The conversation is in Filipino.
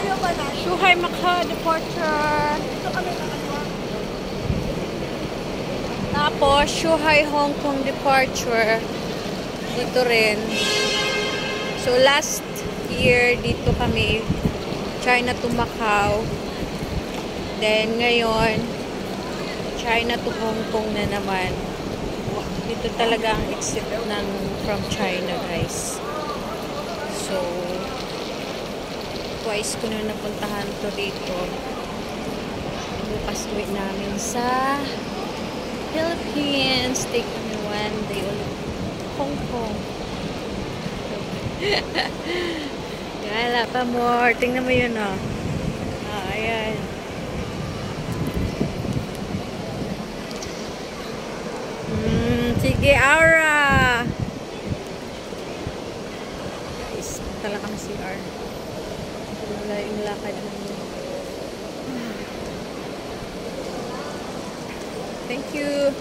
Ayaw ba na? Shuhai Macau departure. Ito kami nakaliwa. Tapos, Shuhai Hong Kong departure. Dito rin. So, last year, dito kami. China to Macau. Then, ngayon, China to Hong Kong na naman. Dito talaga ang exit ng from China, guys. So, twice ko na napuntahan to dito. Bukas uwi namin sa Philippines. Take kami one day ulit. Hong Kong. Wala pa more. Tingnan mo yun, oh. Ah, ayan. Sige, Aura! Guys, talaga kami si R. Wala yung lakad namin. Thank you.